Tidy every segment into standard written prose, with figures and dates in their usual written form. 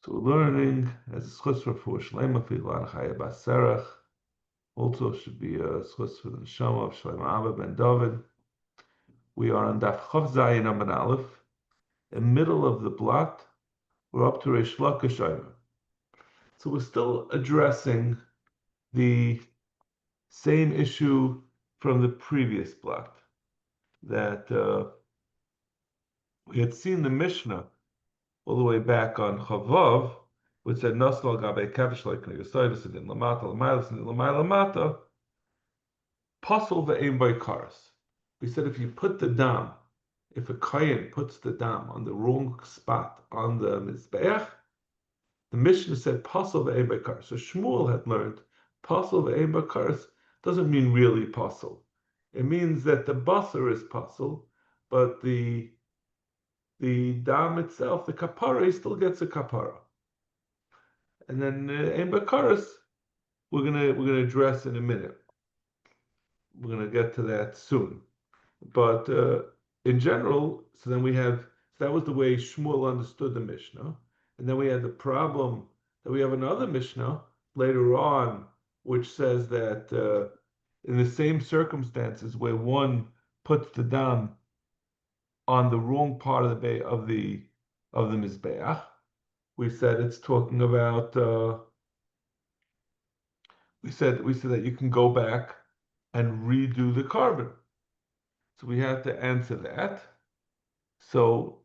So we're learning as a schus for Shlema Filan Chaya Baserach. Also should be a schus for the neshama of Shlema Abba ben David. We are on Daf Chav Zayin Amud Aleph. In the middle of the blot, we're up to Reish Lakish Omer. So we're still addressing the same issue from the previous blot, that we had seen the Mishnah all the way back on Chavav, which said Nosal Gabe Kavish like Negosoidus and in Lamata, Lamilas and Lamata, Puzzle ve'ein by Karas. We said if you put the dam, if a Kayan puts the dam on the wrong spot on the Mizbeach, the Mishnah said Puzzle ve'ein by Karas. So Shmuel had learned Puzzle ve'ein by Karas doesn't mean really puzzle. It means that the basar is puzzle, but the dam itself, the kapara, he still gets a kapara. And then ein bakaras, we're gonna address in a minute. We're gonna get to that soon. But in general, so then we have, so that was the way Shmuel understood the Mishnah. And then we had the problem that we have another Mishnah later on, which says that in the same circumstances where one puts the dam on the wrong part of the Mizbeach, we said it's talking about we said that you can go back and redo the carbon. So we have to answer that. So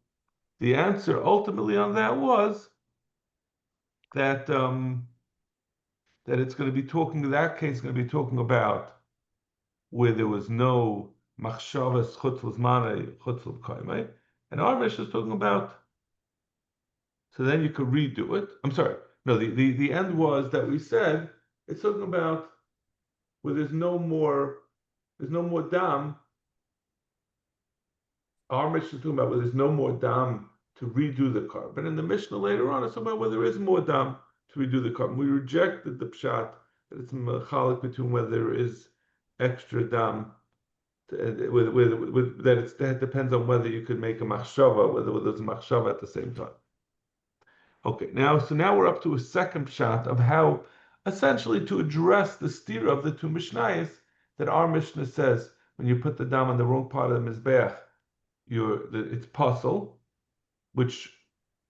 the answer ultimately on that was that that it's going to be talking, in that case, going to be talking about where there was no machshavas chutz l'zmanei chutz l'kaimei, and our Mishnah is talking about. So then you could redo it. I'm sorry. No, the end was that we said it's talking about where there's no more dam. Our Mishnah is talking about where there's no more dam to redo the carbon, and the Mishnah later on is talking about where there is more dam to redo the carbon. We rejected the pshat that it's mechalik between whether there is extra dam, that depends on whether you could make a machshava, whether there's a machshava at the same time. Okay, now we're up to a second pshat of how essentially to address the stira of the two mishnayos that our Mishnah says when you put the dam on the wrong part of the mizbeach, it's puzzle, which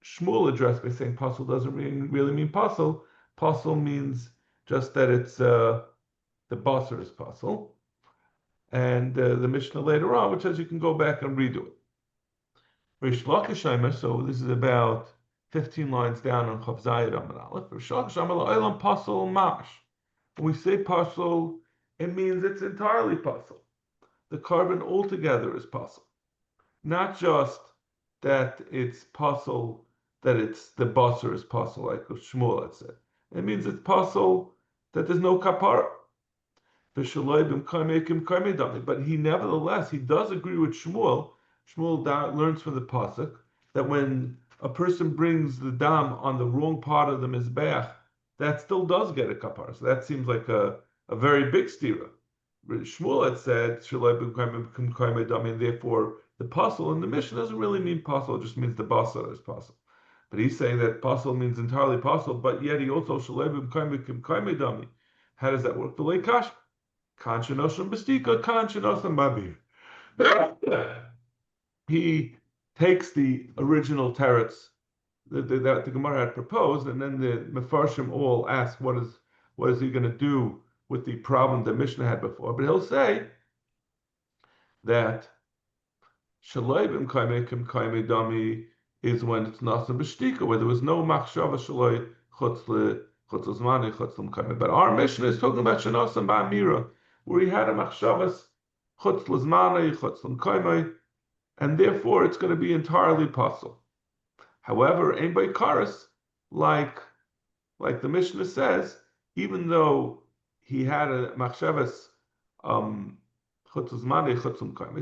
Shmuel addressed by saying puzzle doesn't really mean puzzle. Puzzle means just that it's the basar is puzzle, and the Mishnah later on, which says you can go back and redo it. Rish Lakish, so this is about 15 lines down on Chav Zayin Amud Aleph. Rish Lakish Olam puzzle mash. When we say puzzle, it means it's entirely puzzle. The carbon altogether is puzzle. Not just that it's puzzle, that it's the basar is puzzle, like Shmuel had said. It means it's puzzle that there's no kapara. But he nevertheless, he does agree with Shmuel. Shmuel learns from the pasuk that when a person brings the dam on the wrong part of the mizbeach, that still does get a kapara. So that seems like a very big stira. Shmuel had said, and therefore the puzzle in the Mishnah doesn't really mean puzzle, it just means the basar is puzzle. But he's saying that puzzle means entirely puzzle, but yet he also dami. How does that work? The leikash. He takes the original teretz that the Gemara had proposed, and then the Mefarshim all ask, what is he going to do with the problem the Mishnah had before? But he'll say that Shaloi b'mkaimekim kaime dami is when it's nasan b'shtika, where there was no machshava shaloi chutz l'zmani chutz l'mkaime. But our Mishnah is talking about shanasan ba'amira, where he had a machshavas chutz l'zmani chutz l'mkaime, and therefore it's going to be entirely puzzle. However, ein by karas, like the Mishnah says, even though he had a machshavas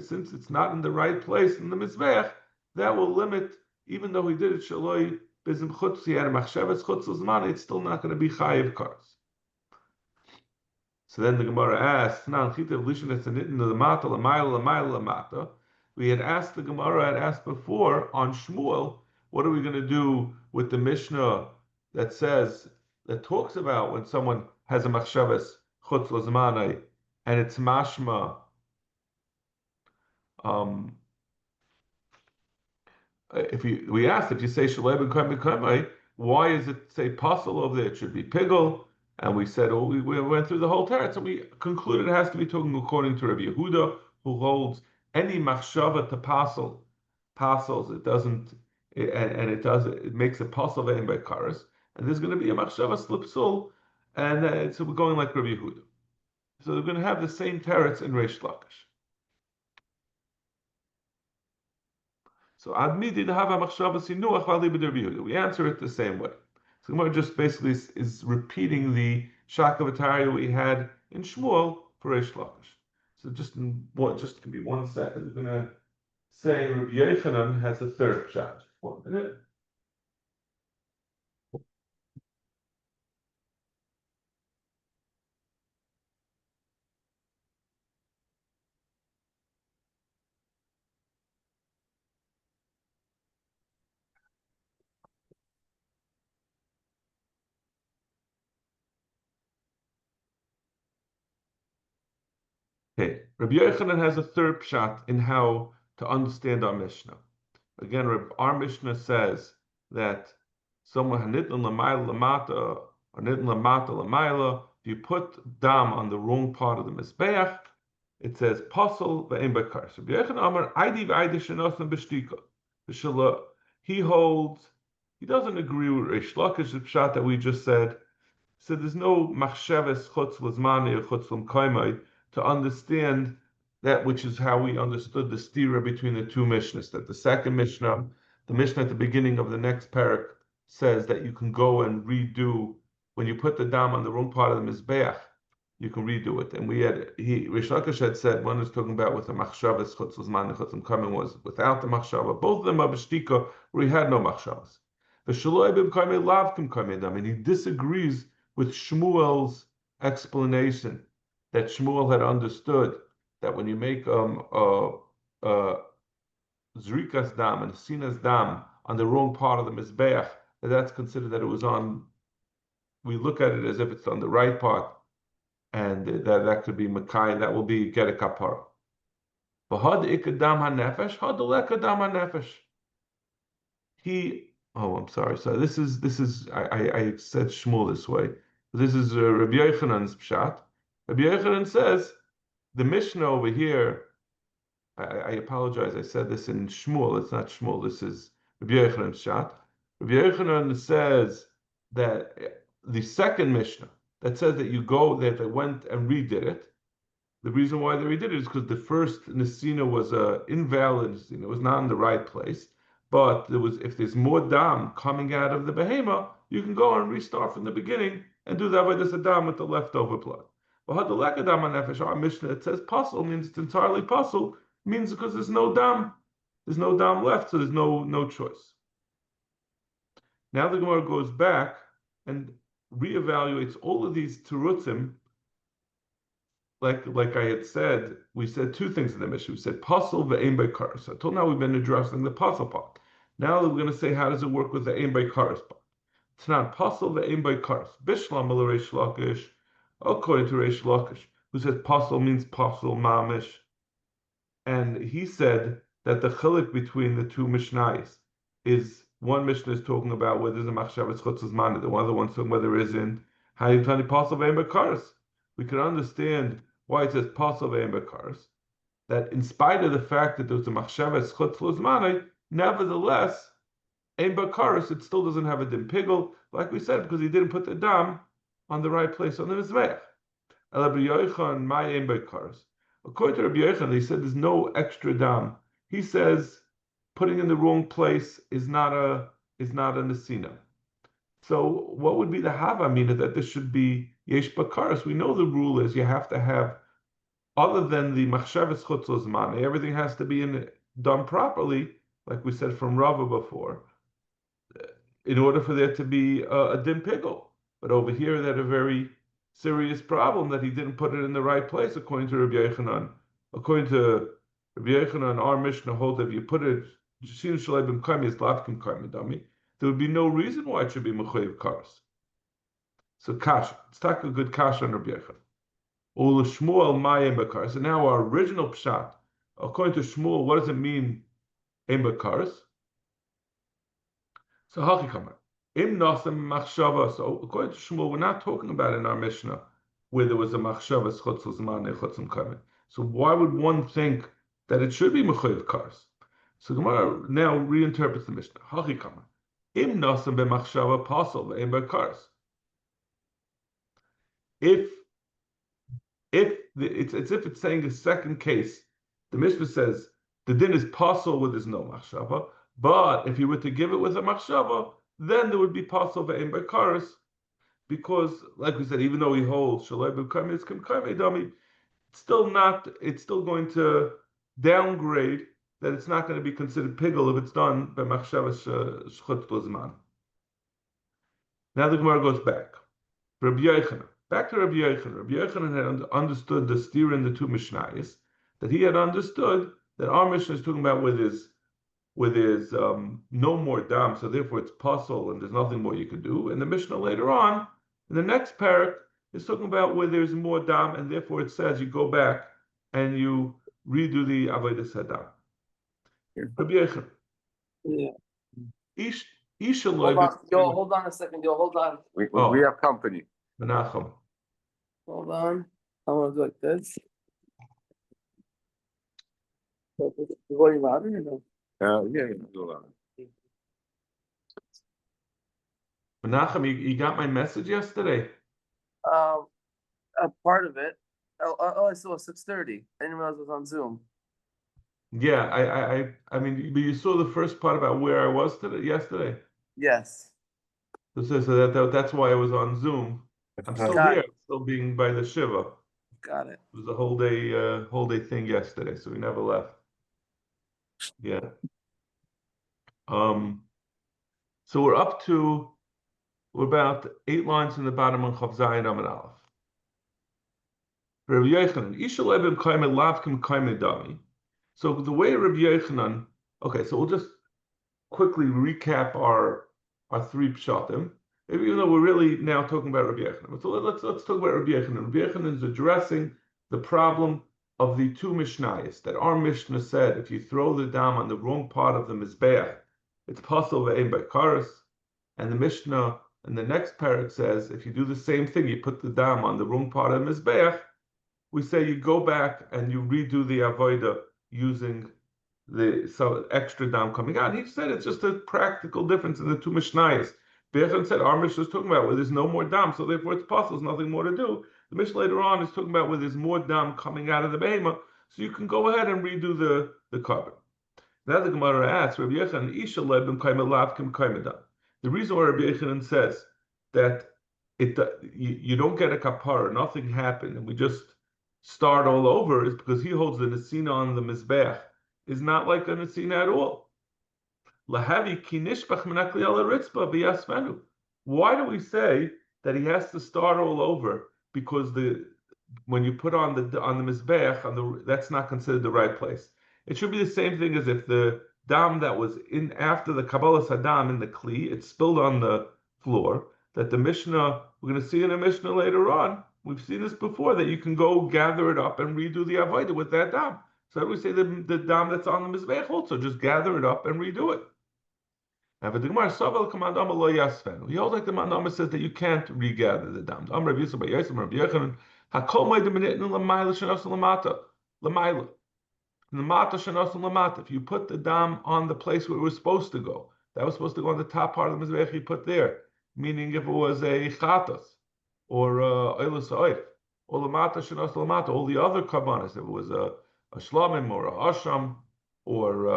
since it's not in the right place in the mizbeach, that will limit, even though he did it shaloi bizim chutz, he had a machshavas chutz zmani, it's still not going to be chayiv karas. So then the Gemara asks, we had asked, the Gemara had asked before on Shmuel, what are we going to do with the Mishnah that talks about when someone has a machshavas chutz lazmanai and it's mashma um, if we asked, if you say shalei b'kayim, why is it say pasul over there? It should be pigel. And we said, oh, we went through the whole teretz, and we concluded it has to be talking according to Rabbi Yehuda, who holds any machshava to pasels. It doesn't, and it does, it makes it pasul ve'im by karas. And there's going to be a machshava slipsul, and so we're going like Rabbi Yehuda. So they're going to have the same teretz in Reish Lakish. So Admidi to have a machshava sinuach v'ali b'der Yehuda. We answer it the same way. So Gemara just basically is repeating the shakavatari we had in Shmuel for Reish Lakish. So just give me 1 second. We're going to say Rabbi Yochanan has a third pshat. 1 minute. Okay, Rabbi Yochanan has a third pshat in how to understand our Mishnah. Again, our Mishnah says that someone hanitlan lamayla lamata or nitlan lamata lamayla. If you put dam on the wrong part of the mizbeach, it says pasul ve'em bakar. So Rabbi Yochanan Amar Aidi v'Aidi shenosan b'shtika. He holds. He doesn't agree with Reish Lakish, the pshat that we just said. So there's no machsheves chutz l'zmani or chutz l'mkaimai to understand that, which is how we understood the stira between the two Mishnahs. That the second Mishnah, the Mishnah at the beginning of the next parak, says that you can go and redo when you put the dam on the wrong part of the mizbeach, you can redo it. And Reish Lakish had said one was talking about with the machshavas chutz l'zmani chutz l'mkaimai was without the machshava. Both of them are b'shtika where he had no machshavas. And he disagrees with Shmuel's explanation that Shmuel had understood that when you make zrikas dam and sinas dam on the wrong part of the mizbeach, that's considered that it was on. We look at it as if it's on the right part, and that could be makai, that will be get a kapara. V'had ikadam hanefesh, had lekadam hanefesh. Oh, I'm sorry. So this is I said Shmuel this way. This is Rabbi Yochanan's pshat. Rabbi Yochanan says the Mishnah over here. I apologize. I said this in Shmuel. It's not Shmuel. This is Rabbi Yochanan's pshat. Rabbi Yochanan says that the second Mishnah that says that that they went and redid it. The reason why they redid it is because the first Nesina was invalid Nesina. It was not in the right place. But if there's more dam coming out of the behema, you can go and restart from the beginning and do that way. There's a dam with the leftover blood. But our Mishnah, it says pasul means it's entirely pasul, means because there's no dam left, so there's no choice. Now the Gemara goes back and reevaluates all of these terutzim. Like I had said, we said two things in the Mishnah. We said pasul ve'ein by karas. Until now, we've been addressing the pasul part. Now we're going to say how does it work with the ein by karas part. It's not pasul ve'ein by karas. Bishlam al Reish Lakish, according to Reish Lakish, who says pasul means pasul mamish, and he said that the chilik between the two Mishnayos is one Mishnah is talking about whether there's a machshavas chutz l'zmani, the other one's talking whether there isn't. How you tell me pasul ve'ein by karas? We can understand why it says pasul ve'ein by karas. That in spite of the fact that there's a machshavas chutz l'zmani, nevertheless, ein by karas, it still doesn't have a dim pigel, like we said, because he didn't put the dam on the right place on the mizbeach. Rabbi Yochanan, my ein by karas. According to Rabbi Yochanan, he said there's no extra dam. He says putting in the wrong place is not a nesina. So what would be the havamina that this should be yesh bakaras? We know the rule is you have to have, other than the machshavas chutz l'zmani, everything has to be done properly, like we said from Rava before, in order for there to be a din pigel. But over here, they had a very serious problem that he didn't put it in the right place, according to Rabbi Yochanan. According to Rabbi Yochanan, our Mishnah holds that if you put it there would be no reason why it should be mechayiv kares. So kasha, let's take a good kasha on Rabbi Yochanan. Ulu Shmuel mayim bekares. So now our original pshat, according to Shmuel, what does it mean im bekares? So hakikama. Im nasem machshava. So according to Shmuel, we're not talking about in our Mishnah where there was a machshava schutz zman echutzim kamen. So why would one think that it should be mechayiv kares? So Gemara now reinterprets the Mishnah. Hakikama. Im nasem b'machshava pasal im bekares. If it's as if it's saying the second case, the Mishnah says the din is possible with his no machshava, but if you were to give it with a machshava, then there would be possible ve'em bekares, because, like we said, even though he holds shalai b'kaim is kimkaim edami, it's still going to downgrade that it's not going to be considered pigul if it's done by machshava shchut l'zman. Now the Gemara goes back. Rabbi Yochanan. Back to Rabbi Yochanan. Rabbi Yochanan had understood the steer in the two Mishnayos, that he had understood that our Mishnah is talking about with his no more dam, so therefore it's puzzle and there's nothing more you can do. And the Mishnah later on, in the next parak, is talking about where there's more dam, and therefore it says you go back and you redo the avodas hadam. Rabbi Yochanan. Yeah. Hold on a second, yo, hold on. We have company. Menachem. Hold on. I want to do like this. Going louder, you know? Yeah, go on. Menachem, you got my message yesterday? A part of it. I saw 6:30. I didn't realize it was on Zoom. Yeah, I mean, but you saw the first part about where I was yesterday. Yes. So that's why I was on Zoom. I'm still here, still being by the shiva. Got it. It was a whole day thing yesterday, so we never left. Yeah. So we're about 8 lines in the bottom on Chav Zayin Amud Aleph. Rabbi Yochanan, Isha lebim kaime lavkim kaime dami. So the way Rabbi Yochanan, okay, so we'll just quickly recap our 3 pshatim, even though we're really now talking about Rabbi Yochanan. So let's talk about Rabbi Yochanan. Rabbi Yochanan is addressing the problem of the 2 Mishnayos, that our Mishnah said if you throw the dam on the wrong part of the Mizbeach, it's possible ve'ein bekares, and the Mishnah in the next parak says if you do the same thing, you put the dam on the wrong part of the Mizbeach, we say you go back and you redo the avodah using the extra dam coming out. He said it's just a practical difference in the 2 Mishnayos. Bechan said our Mishnah is talking about where there's no more dam, so therefore it's possible, there's nothing more to do. The Mishnah later on is talking about where there's more dam coming out of the behema, so you can go ahead and redo the carbon. Now the Gemara asks, Rabbi Yochanan, Isha lebim kaime lavkim kaime dam. The reason why Rabbi Yochanan says that you don't get a kapara, nothing happened, and we just start all over is because he holds the nesina on the mizbeach is not like a nesina at all. Why do we say that he has to start all over? Because when you put on the mizbeach, that's not considered the right place. It should be the same thing as if the dam that was in after the kabbalah sadam in the kli, it spilled on the floor. That the Mishnah, we're going to see in a Mishnah later on, we've seen this before, that you can go gather it up and redo the avodah with that dam. So we say the dam that's on the mizbeach also, just gather it up and redo it. Now, for the Gemara, Savel command Amar lo yasfen. He holds like the Mandama says that you can't regather the dam. Amar Rabbi Yisrael by Yisrael, Rabbi Yochanan, Hakol ma'adim b'nitnu l'mayla shenos l'mata, l'mayla. L'mata shenos l'mata. If you put the dam on the place where it was supposed to go, that was supposed to go on the top part of the mizbeach, you put there. Meaning if it was a chatas, or oilus oif, or l'mata shenos l'mata, all the other karbanos, if it was a shlamim, or a asham, or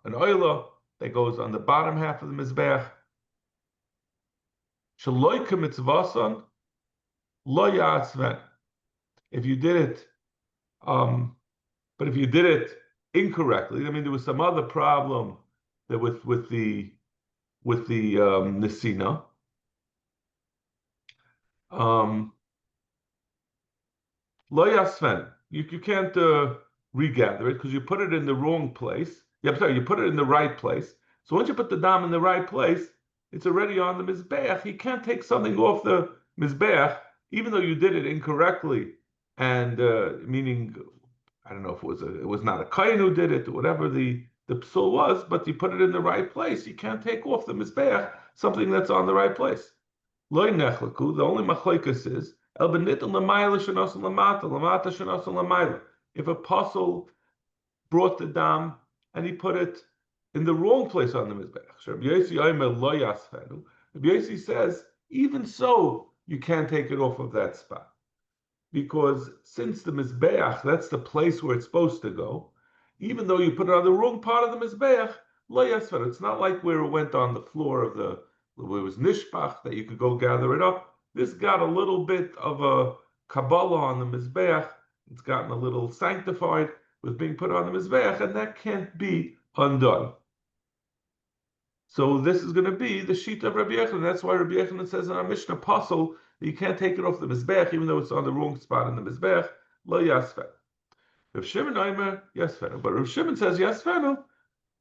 an oila, that goes on the bottom half of the mizbeach. Shaloika mitzvasan lo yatzven. If you did it, but if you did it incorrectly, I mean, there was some other problem that with the nesina. Lo yasven. You can't regather it because you put it in the wrong place. Yeah, I'm sorry, you put it in the right place. So once you put the dam in the right place, it's already on the mizbeach. You can't take something off the mizbeach, even though you did it incorrectly, and meaning I don't know if it was not a kohen who did it, or whatever the psul was, but you put it in the right place. You can't take off the mizbeach something that's on the right place. Loy nechlaku. The only machlokes is el benitin l'mayla shenasan lamata lamata shenasan l'mayla. If a apostle brought the dam and he put it in the wrong place on the mizbeach. Rabbi Yosi says, even so, you can't take it off of that spot. Because since the mizbeach, that's the place where it's supposed to go, even though you put it on the wrong part of the mizbeach, lo yasfer. It's not like where it went on the floor of where it was nishpach, that you could go gather it up. This got a little bit of a kabbalah on the mizbeach. It's gotten a little sanctified with being put on the mizbeach, and that can't be undone. So this is going to be the sheet of Rabbi Yochanan. That's why Rabbi Yochanan says in our Mishnah Apostle that you can't take it off the mizbeach, even though it's on the wrong spot in the mizbeach. Lo yasfer. Rav Shimon Omer yasfer, but Rav Shimon says yasfer.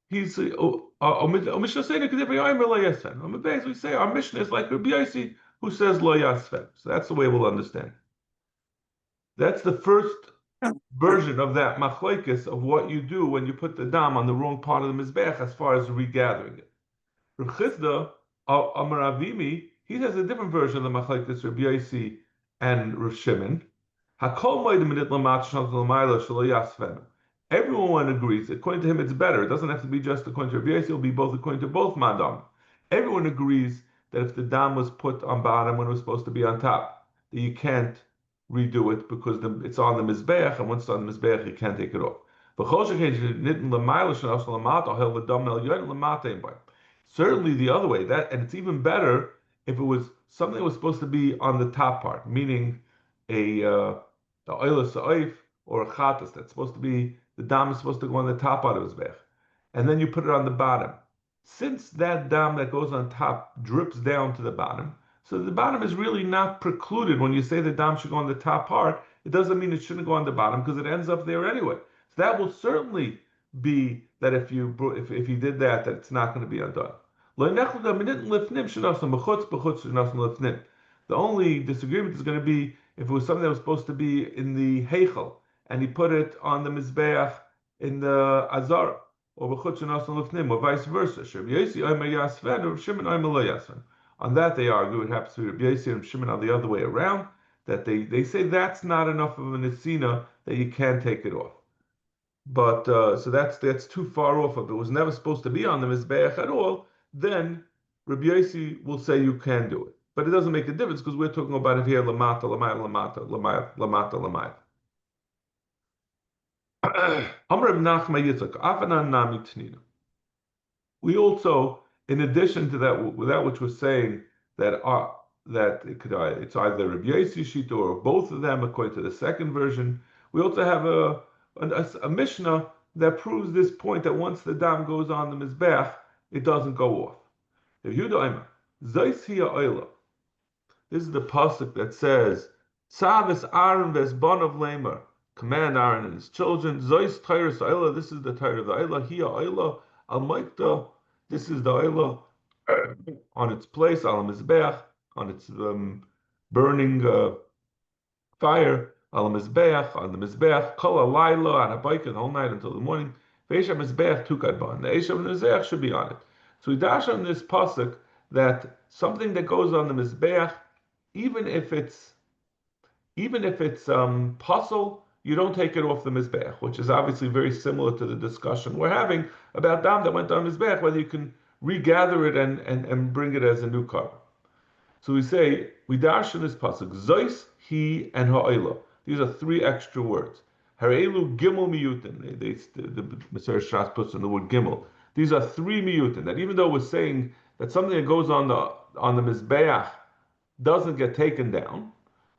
He's Mishnah saying Omer lo yasfer. We say our Mishnah is like Rabbi Yosi who says lo yasfer. So that's the way we'll understand. That's the first version of that machlokes of what you do when you put the dam on the wrong part of the mizbeach as far as regathering it. Rav Chizda, Amar Avimi, he has a different version of the machlokes Rabbi Yosi and Rav Shimon. Everyone agrees. According to him, it's better. It doesn't have to be just according to Rabbi Yosi. It'll be both according to both madam. Everyone agrees that if the dam was put on bottom when it was supposed to be on top, that you can't redo it because it's on the mizbeach, and once it's on the mizbeach, you can't take it off. Certainly the other way, and it's even better if it was something that was supposed to be on the top part, meaning a oilas sa'if or a chatas that's supposed to be, the dam is supposed to go on the top part of his bech, and then you put it on the bottom. Since that dam that goes on top drips down to the bottom, so the bottom is really not precluded. When you say the dam should go on the top part, it doesn't mean it shouldn't go on the bottom because it ends up there anyway. So that will certainly be that if you did that it's not going to be undone. The only disagreement is going to be if it was something that was supposed to be in the heichel and he put it on the mizbeach in the azar, or vice versa. On that they argue. It happens to be Rabbi Yosi and Shimon on the other way around, that they say that's not enough of a nesina that you can't take it off. But so that's too far off. If it was never supposed to be on the mizbeach at all, then Rabbi Yosi will say you can do it. But it doesn't make a difference because we're talking about it here lamata, lamata, lamata, lamata, lamata. We also, in addition to that, which was saying that it's either Rabbi Yosi Shita or both of them, according to the second version, we also have a Mishnah that proves this point that once the dam goes on the mizbeach, it doesn't go off. This is the pasuk that says, "Tzavis Aaron vesbanav lemer." Command Aaron and his children. Zois Tyrus Oila. This is the Tyre of the Oila. Hiya Oila al Maikta. This is the Oila on its place, al Mizbeach, on its burning fire, al Mizbeach, on the Mizbeach, Kol Alayla, on a bike the whole night until the morning. Veisha Mizbeach Tukadban. The Esha Mizbeach should be on it. So we dash on this pasuk that something that goes on the Mizbeach, even if it's puzzle, you don't take it off the mizbeach, which is obviously very similar to the discussion we're having about dam that went on mizbeach, whether you can regather it and bring it as a new carbon. So we say we darshan this pasuk zois he and ha'ila. These are three extra words. Harelu gimel miyutin. The Messiah Shas puts in the word gimel. These are three miyutin. That even though we're saying that something that goes on the mizbeach doesn't get taken down,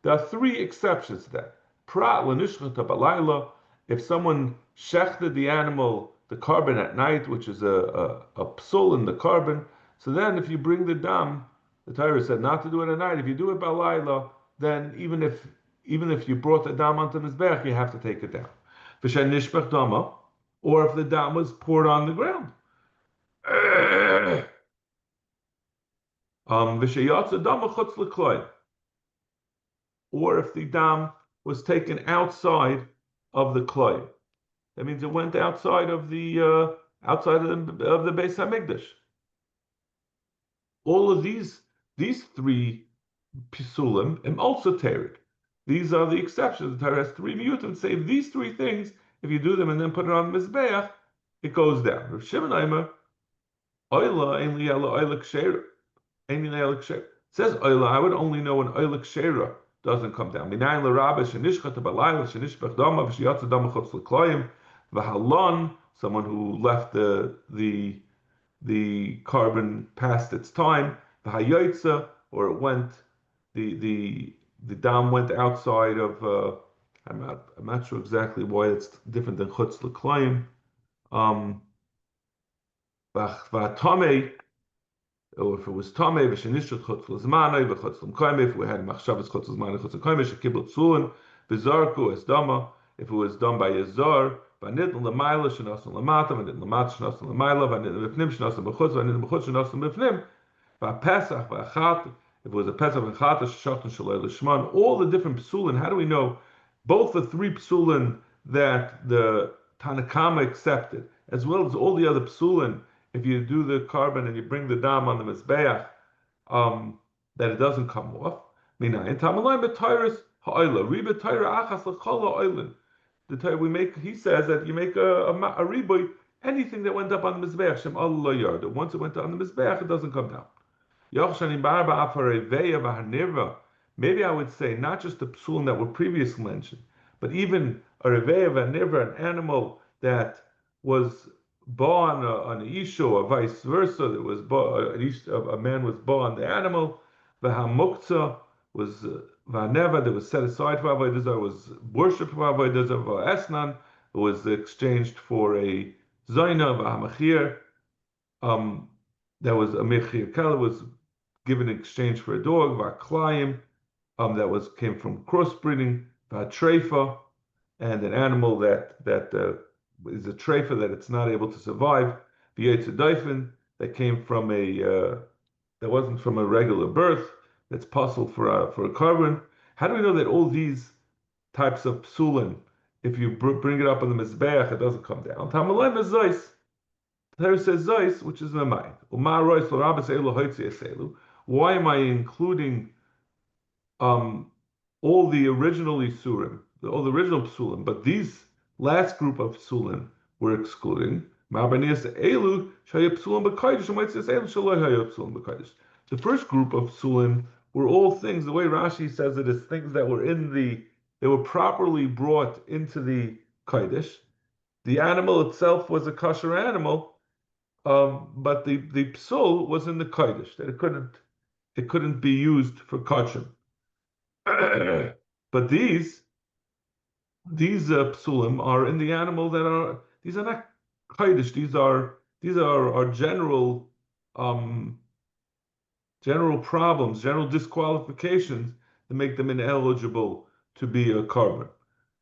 there are three exceptions to that. If someone shechted the animal, the carbon at night, which is a psul in the carbon, so then if you bring the dam, the Torah said not to do it at night. If you do it by laila, then even if you brought the dam onto the mizbeach, you have to take it down. or if the dam was poured on the ground. V'sheyatza dam chutz l'kloi, or if the dam was taken outside of the kloi. That means it went outside of the Beis Hamikdash. All of these three pisulim am also tered. These are the exceptions. The Torah has three miyutim. Say these three things, if you do them and then put it on the mizbeach, it goes down. Rav Shimon Aimer, oila ein li ala oila kshera, ein li ala kshera. Says oila, I would only know when oila kshera doesn't come down. Minayin l'rabba shenishchat b'layla shenishbech dama v'shiyatza dama chutz l'klayim v'halon, someone who left the carbon past its time, v'hayotza, or it went the dam went outside of. I'm not sure exactly why it's different than chutz l'klayim. V'atame, or if it was tame, v'shenishut chutz l'zmanai, v'chutz l'mkayim, if we had machshavas chutz l'zmanai, chutz l'kayim, shekibel tzulin, v'zarku es dama, if it was done by a zar, v'nitn l'mayla shenasan l'mata, v'nitn l'mata shenasan l'mayla, v'nitn l'mifnim shenasan b'chutz, v'nitn b'chutz shenasan b'fnim, v'pesach v'achat, if it was a pesach v'chat, shachtan shalei l'shman, all the different psulin. How do we know both the three psulin that the Tanakama accepted, as well as all the other psulin? If you do the carbon and you bring the dam on the mizbeach, that it doesn't come off. Minayin tamalayim b'tayris ha'oila riba tayra achas l'chol ha'oilin. The Torah we make, he says that you make a riboy, anything that went up on the mizbeach shem Allah yarda. Once it went on the mizbeach, it doesn't come down. Maybe I would say not just the psulim that were previously mentioned, but even a reveya v'nirva, an animal that was born on a isho, or vice versa. That was a man was born the animal. V'hamuktzah was v'neva that was set aside for avodah zarah, was worshipped for avodah zarah. Esnan was exchanged for a zayna v'hamachir. That was a mechir kala, was given in exchange for a dog. V'aklayim, that came from crossbreeding. V'atreifa, and an animal that is a treifa that it's not able to survive. V'yetzedaifen, that came from that wasn't from a regular birth. That's possible for a carbon. How do we know that all these types of psulin, if you bring it up on the mizbeach, it doesn't come down? Tamalem is zeis. The Torah says zeis, which is memay. Why am I including all the original isurim, all the original psulim, but these last group of psulim were excluding? The first group of psulim were all things, the way Rashi says it, is things that were they were properly brought into the kodesh. The animal itself was a kosher animal, but the psul was in the kodesh, that it couldn't be used for kosher. But these psulim are in the animal these are not kodesh. These are general problems, general disqualifications that make them ineligible to be a carbon.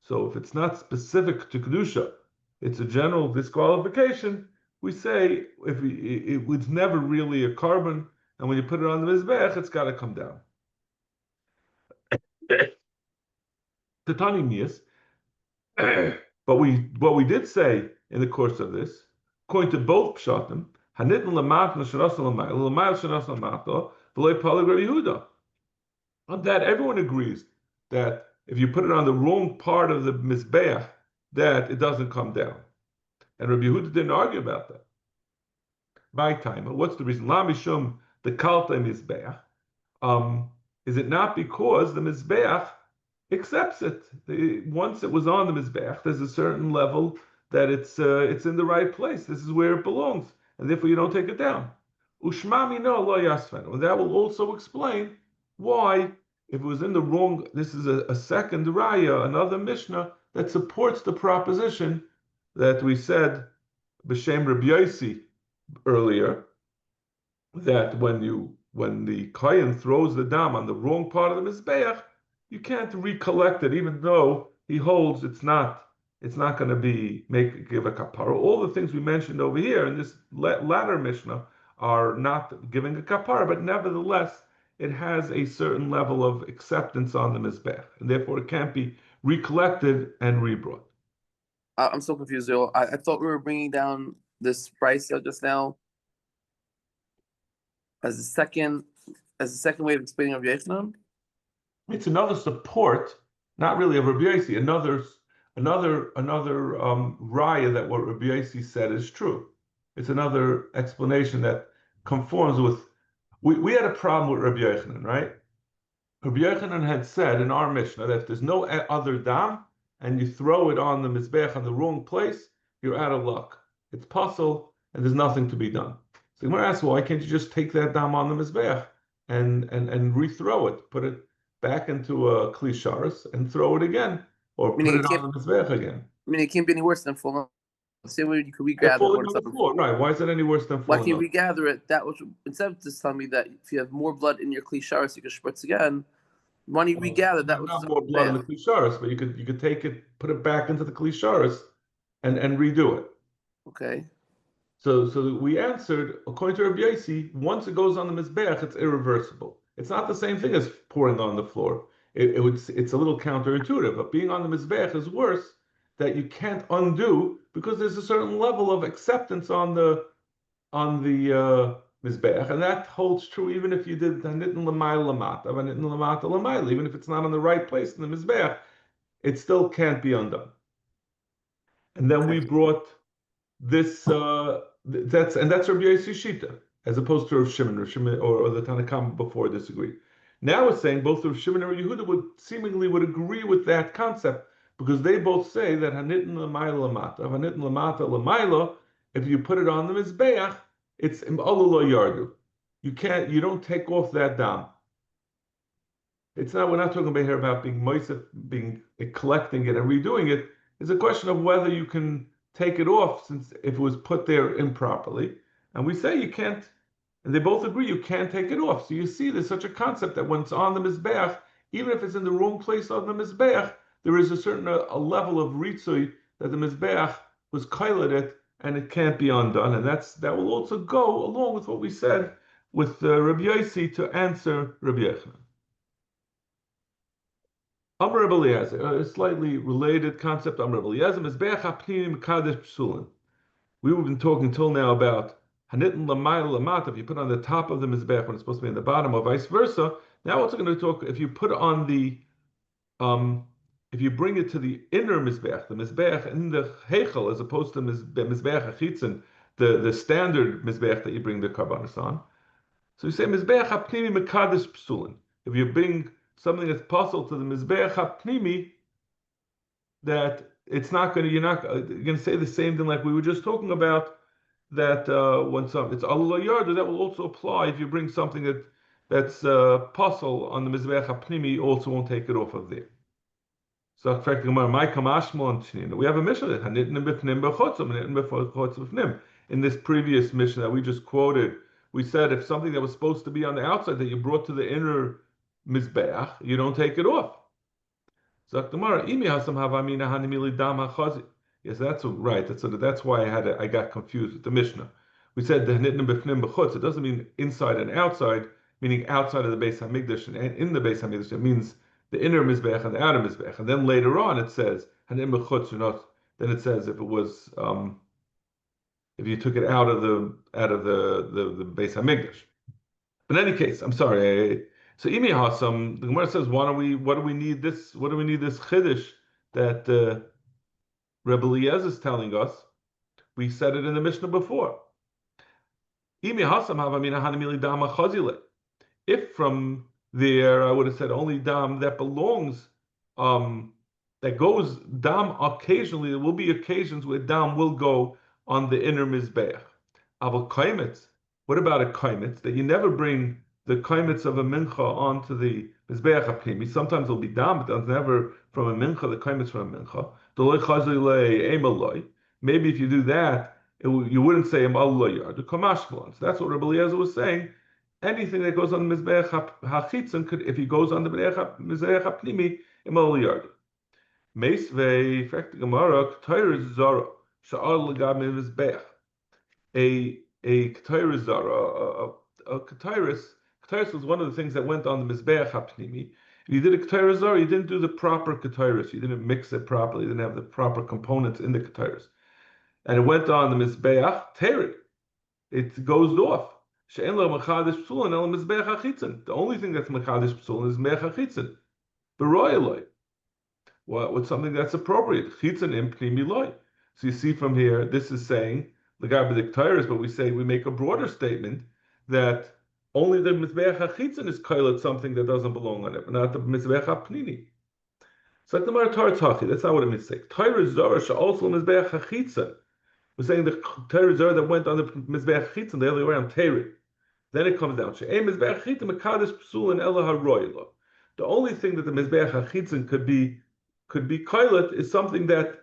So if it's not specific to kedusha, it's a general disqualification. We say it's never really a carbon, and when you put it on the mizbech, it's got to come down. Titani niyas. But what we did say in the course of this, according to both pshatim, hanitn lamat nashras lamayl shras lamata v'loy palag Rabbi Yehuda. On that, everyone agrees that if you put it on the wrong part of the mizbeach, that it doesn't come down. And Rabbi Yehuda didn't argue about that. My time. What's the reason? La mishum the kalta mizbeach. Is it not because the mizbeach accepts it? Once it was on the mizbeach, there's a certain level that it's in the right place. This is where it belongs, and therefore you don't take it down. Ushmami no lo yasfen. And that will also explain why, if it was in the wrong, this is a second raya, another mishnah that supports the proposition that we said b'shem Rabbi Yossi earlier, that when the kohen throws the dam on the wrong part of the mizbeach, you can't recollect it, even though he holds it's not it's not going to give a kapara. All the things we mentioned over here in this latter Mishnah are not giving a kapara, but nevertheless, it has a certain level of acceptance on the mizbech, and therefore it can't be recollected and rebrought. I'm so confused, Joel. I thought we were bringing down this price just now as a second way of explaining Rabbi Yochanan. It's another support, not really of Rabbi Yossi, another raya that what Rabbi Yossi said is true. It's another explanation that conforms with. We had a problem with Rabbi Yochanan, right? Rabbi Yochanan had said in our Mishnah that if there's no other dam and you throw it on the mizbech on the wrong place, you're out of luck. It's puzzle and there's nothing to be done. So Gemara asks, why can't you just take that dam on the mizbech and rethrow it, put it back into a klisharis and throw it again, or put it on the mizbech again? I mean, it can't be any worse than falling. Say where you could regather falling on the floor, right? Why is it any worse than falling? Why can't you regather it? That was instead of just telling me that if you have more blood in your klisharis, you can spritz again. When you regather, that was not more blood in the klisharis, but you could take it, put it back into the klisharis, and redo it. Okay. So we answered, according to Rabbi Yossi, once it goes on the mizbeach, it's irreversible. It's not the same thing as pouring on the floor. It's a little counterintuitive, but being on the mizbeach is worse, that you can't undo because there's a certain level of acceptance on the mizbeach, and that holds true even if you did hanitten l'mayla lamata, hanitten lamata l'mayla, even if it's not on the right place in the mizbeach, it still can't be undone. And then we brought this. That's Rabbi Yossi Shita, as opposed to Rav Shimon or the Tanakam before disagree. Now it's saying both Rav Shimon and Rav Yehuda seemingly would agree with that concept because they both say that hanitten l'mayla lamata, hanitten lamata l'mayla, if you put it on the mizbeach, it's im'alula yardu. You don't take off that dam. We're not talking about here about being moisef, collecting it and redoing it. It's a question of whether you can take it off since if it was put there improperly. And we say you can't, and they both agree you can't take it off. So you see there's such a concept that when it's on the mizbeach, even if it's in the wrong place on the mizbeach, there is a certain a level of ritzui that the mizbeach was koiled it, and it can't be undone. And that will also go along with what we said with Rabbi Yossi to answer Rabbi Yochanan. Amar Rabbi Eliezer, a slightly related concept. Amar Rabbi Eliezer, mizbeach hapnim kadesh psulin. We've been talking till now about hanitten l'mayla lamata. If you put on the top of the mizbeach when it's supposed to be in the bottom, or vice versa. Now we're also going to talk if you put on the if you bring it to the inner mizbeach, the mizbeach in the heichel, as opposed to mizbeach achitzin, the standard mizbeach that you bring the karbanos on. So you say mizbeach hapnimi mekadesh psulin. If you bring something that's possible to the mizbeach hapnimi, that it's not going to, you're going to say the same thing like we were just talking about. That when it's alula yardu, that will also apply if you bring something that's possible on the mizbeach hapnimi, also won't take it off of there. So we have a Mishnah that in this previous Mishnah that we just quoted, we said if something that was supposed to be on the outside that you brought to the inner mizbeach, you don't take it off. Yes, that's right. That's why I got confused with the Mishnah. We said the it doesn't mean inside and outside, meaning outside of the Beis Hamikdash and in the Beis Hamikdash. It means the inner mizbeach and the outer mizbeach, and then later on it says hanim bechutz or not. Then it says if it was if you took it out of the Beis Hamikdash. But in any case, I'm sorry. So Imi Hasam, the Gemara says, what do we need this chiddush that Rebbe Eliezer is telling us? We said it in the Mishnah before. Imi Hasam havamina hanimili dama chazile. If from there, I would have said only dam that belongs, that goes dam occasionally. There will be occasions where dam will go on the inner mizbeach. Aval kaimitz. What about a kaimitz that you never bring the kaimitz of a mincha onto the mizbeach hapnimi? Sometimes it'll be dam, but it's never from a mincha. The kaimitz from a mincha. Maybe if you do that, you wouldn't say the kamashmalon. So that's what Rebbe Eliezer was saying. Anything that goes on the mizbeach hachitzon could, if he goes on the mizbeach hapnimi, imal yardu. Meisvei, fact Gemara, Ketayr Zara, Sha'al Legam Mizbeach. A Ketayr Zara, a Ketayris was one of the things that went on the Mizbeach HaPnimi. If you did a Ketayr Zara, you didn't do the proper Ketayris. You didn't mix it properly. You didn't have the proper components in the Ketayris. And it went on the Mizbeach, Teri. It goes off. The only thing that's Mechadish Psulin is Mech HaChitzin. Beroyaloi. What's something that's appropriate? Chitzin im Pnimi Loi. So you see from here, this is saying, the guy with the Ketayris, but we make a broader statement that only the Mizbeach HaChitzin is koiled something that doesn't belong on it, but not the Mizbeach HaPnimi. So like the Maratar Tachi, that's not what it means to say. Ketayr Zara also Mizbeach HaChitzin. We're saying the Ketayr Zara that went on the Mizbeach HaChitzin, the other way around, Teri. Then it comes down. The only thing that the Mizbeach HaChitzin could be koiled is something that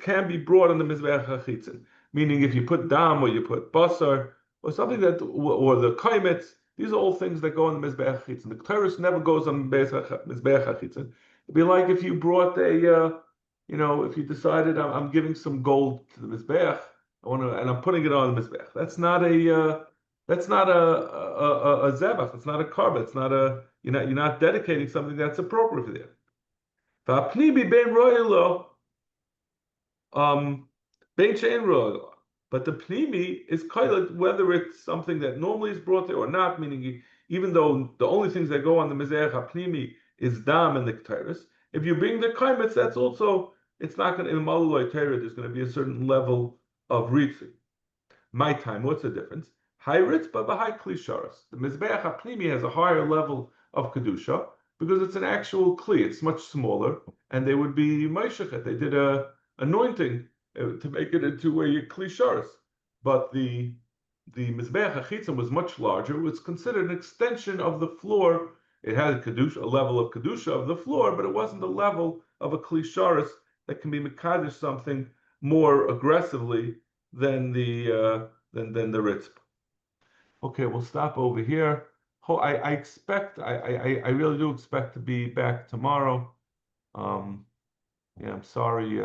can be brought on the Mizbeach HaChitzin. Meaning if you put dam or you put basar or something that, or the kaimetz, these are all things that go on the Mizbeach HaChitzin. The Ketayris never goes on the Mizbeach HaChitzin. It'd be like if you brought if you decided I'm giving some gold to the Mizbeach, and I'm putting it on the Mizbeach. That's not a zevach. It's not a karba. It's not you're not dedicating something that's appropriate for there. But the pnimi is koiled whether it's something that normally is brought there or not. Meaning, even though the only things that go on the mizbeach pnimi is dam and the ketayris, if you bring the kaimetz, that's also, it's not going to, in maluloi Torah, there's going to be a certain level of ritzui. My time, what's the difference? High ritz, but high klisharas. The mizbeach pnimi has a higher level of kedusha because it's an actual kli. It's much smaller, and they would be meishachet. They did a anointing to make it into a klisharas. But the mizbeach hachitzon was much larger. It was considered an extension of the floor. It had a level of kedusha of the floor, but it wasn't a level of a klisharis that can be mekadosh something more aggressively than the ritzp. Okay, we'll stop over here. I really do expect to be back tomorrow. I'm sorry.